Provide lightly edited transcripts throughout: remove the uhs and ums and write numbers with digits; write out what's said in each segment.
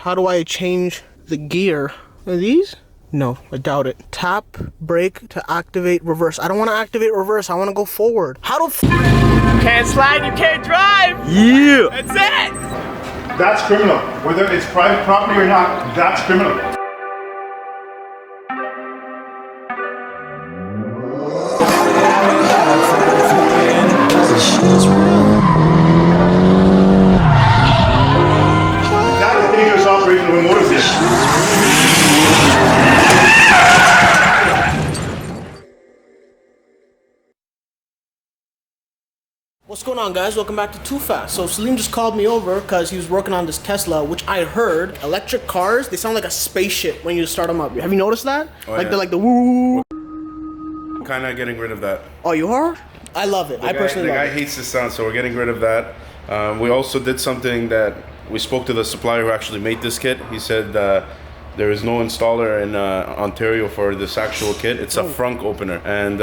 How do I change the gear? Are these? No, I doubt it. Tap brake to activate reverse. I don't want to activate reverse. I want to go forward. How do Can't slide, you can't drive. Yeah. That's it. That's criminal. Whether it's private property or not, that's criminal. That's a dangerous operation of a motor vehicle. What's going on, guys? Welcome back to TooFast. So Salim just called me over because he was working on this Tesla, which I heard electric cars, they sound like a spaceship when you start them up. Have you noticed that? Oh, like yeah. they're like the woo. Kind of getting rid of that. Oh, you are? I love it. I personally love it. The guy hates the sound, so we're getting rid of that. We also did something that we spoke to the supplier who actually made this kit. He said there is no installer in Ontario for this actual kit. It's a FRUNK opener. And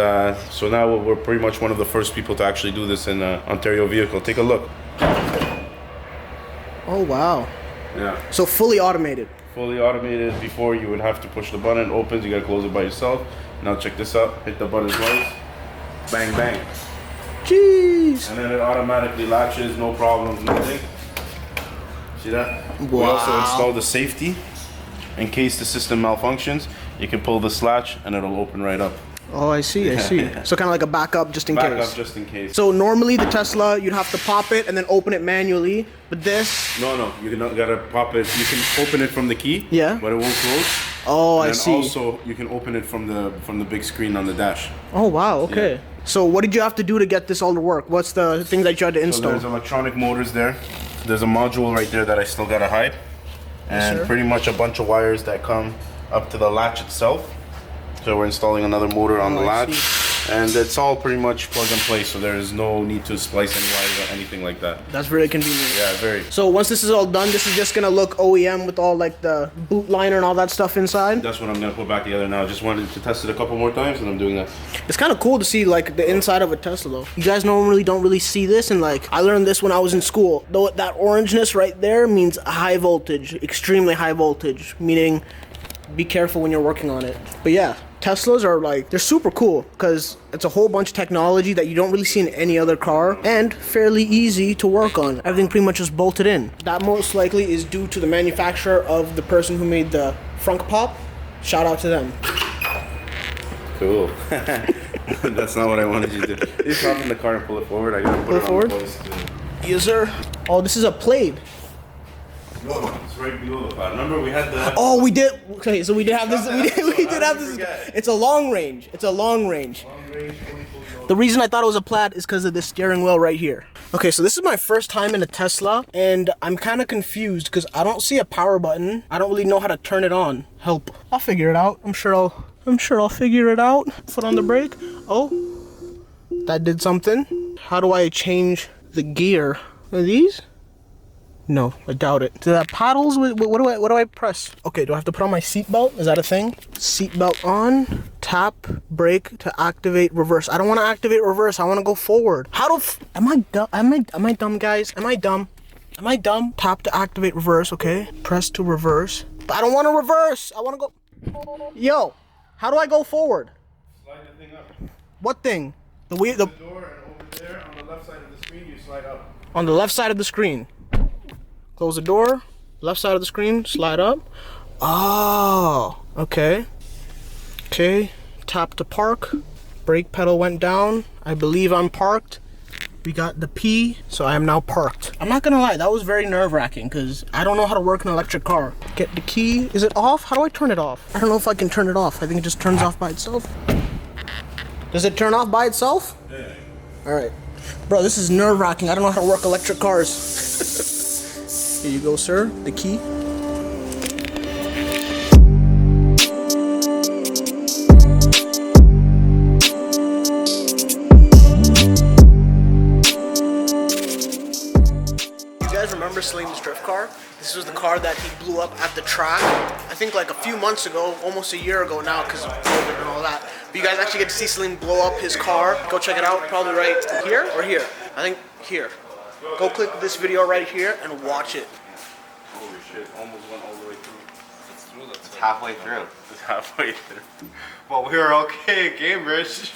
so now we're pretty much one of the first people to actually do this in an Ontario vehicle. Take a look. Oh, wow. Yeah. So fully automated. Fully automated. Before you would have to push the button, it opens, you gotta close it by yourself. Now check this out. Hit the button twice. Bang, bang. Jeez. And then it automatically latches, no problems, nothing. See that? Wow. We also installed the safety. In case the system malfunctions, you can pull this latch and it'll open right up. Oh, I see, I see. So kind of like a backup just in case. Backup just in case. So normally the Tesla, you'd have to pop it and then open it manually, but this... No, you gotta pop it. You can open it from the key, Yeah. but it won't close. Oh, and I see. Also, you can open it from the big screen on the dash. Oh, wow, okay. Yeah. So what did you have to do to get this all to work? What's the things that you had to So install? there's electronic motors there. There's a module right there that I still gotta hide. And sir. pretty much a bunch of wires that come up to the latch itself. So we're installing another motor on the I latch. see. And it's all pretty much plug and play, so there is no need to splice any wires or anything like that. That's very convenient. Yeah, very. So once this is all done, this is just gonna look OEM with all like the boot liner and all that stuff inside. That's what I'm gonna put back together now. Just wanted to test it a couple more times and I'm doing that. It's kind of cool to see like the inside of a Tesla though. You guys normally don't really see this, and like I learned this when I was in school. Though that orangeness right there means high voltage, extremely high voltage, meaning be careful when you're working on it. But yeah, Teslas are like, they're super cool because it's a whole bunch of technology that you don't really see in any other car and fairly easy to work on. Everything pretty much is bolted in. That most likely is due to the manufacturer of the person who made the FRUNK pop. Shout out to them. Cool. That's not what I wanted you to do. Just hop in the car and pull it forward. I gotta put it forward? on the post. Yes, sir. Oh, this is a Plate. No, it's right below the pod. Remember we had the... Oh, we did. Okay, so we did have this. We did have How did you this. forget? It's a long range. It's a long range. The reason I thought it was a Plaid is because of this steering wheel right here. Okay, so this is my first time in a Tesla, and I'm kind of confused because I don't see a power button. I don't really know how to turn it on. Help. I'll figure it out. I'm sure I'll figure it out. Foot on the brake. Oh, that did something. How do I change the gear? Are these? No, I doubt it. Do that paddles? What do I press? Okay, do I have to put on my seatbelt? Is that a thing? Seatbelt on. Tap brake to activate reverse. I don't want to activate reverse. I want to go forward. How do? Am I dumb? Am I dumb, guys? Am I dumb? Am I dumb? Tap to activate reverse. Okay. Press to reverse. But I don't want to reverse. I want to go. Yo, how do I go forward? Slide the thing up. What thing? The door, and over there on the left side of the screen, you slide up. On the left side of the screen. Close the door, left side of the screen, slide up. Oh, okay. Okay, tap to park. Brake pedal went down. I believe I'm parked. We got the P, so I am now parked. I'm not gonna lie, that was very nerve-wracking because I don't know how to work an electric car. Get the key. Is it off? How do I turn it off? I don't know if I can turn it off. I think it just turns off by itself. Does it turn off by itself? Yeah. All right. Bro, this is nerve-wracking. I don't know how to work electric cars. Here you go, sir. The key. You guys remember Salim's drift car? This was the car that he blew up at the track. I think like a few months ago, almost a year ago now because of COVID and all that. But you guys actually get to see Salim blow up his car. Go check it out, probably right here or here. I think here. Go click this video right here and watch it. Holy shit, almost went over halfway through. It's halfway through. Well, we were okay at Cambridge.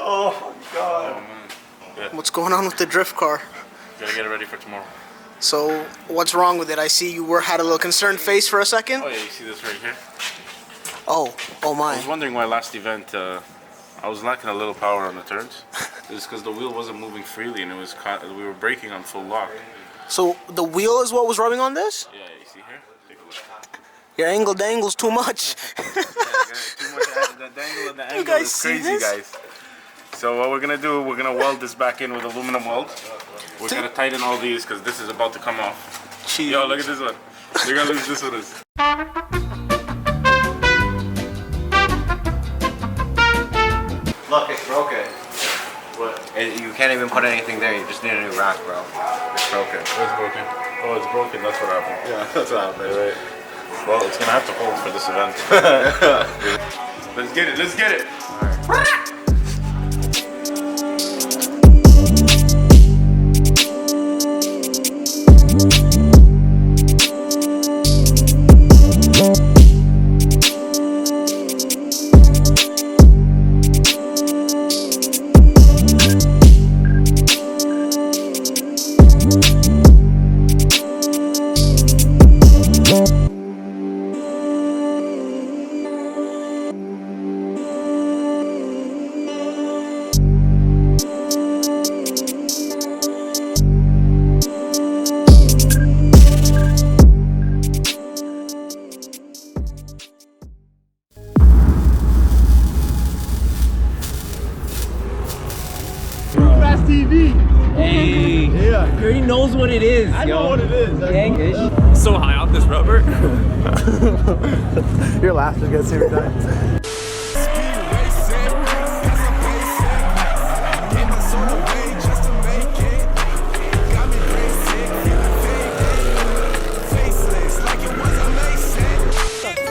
Oh my god. Oh, man. Yeah. What's going on with the drift car? Gotta get it ready for tomorrow. So, what's wrong with it? I see you had a little concerned face for a second. Oh yeah, you see this right here? Oh I my. was wondering why last event I was lacking a little power on the turns. It's because the wheel wasn't moving freely and it was we were braking on full lock. So the wheel is what was rubbing on this? Yeah, you see here? Take a look. Your angle dangles too much. Too much the dangle and the angle guys is see crazy, this? guys. So what we're gonna do, we're gonna weld this back in with aluminum weld. We're gonna tighten all these because this is about to come off. Jeez. Yo, look at this one. You're gonna lose this one. Look, it's broken. What? You can't even put anything there. You just need a new rack, bro. It's broken. It's broken. Oh, it's broken. That's what happened. Yeah, that's what happened. Right. Well, it's gonna have to hold for this event. Let's get it. Let's get it. TooFast TV. Hey. Yeah. He already knows what it is. I know what it is. Yankish. So high off this rubber. Your laugh just gets every time.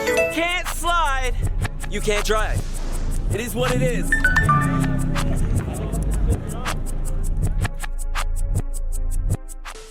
You can't slide, you can't drive. It is what it is.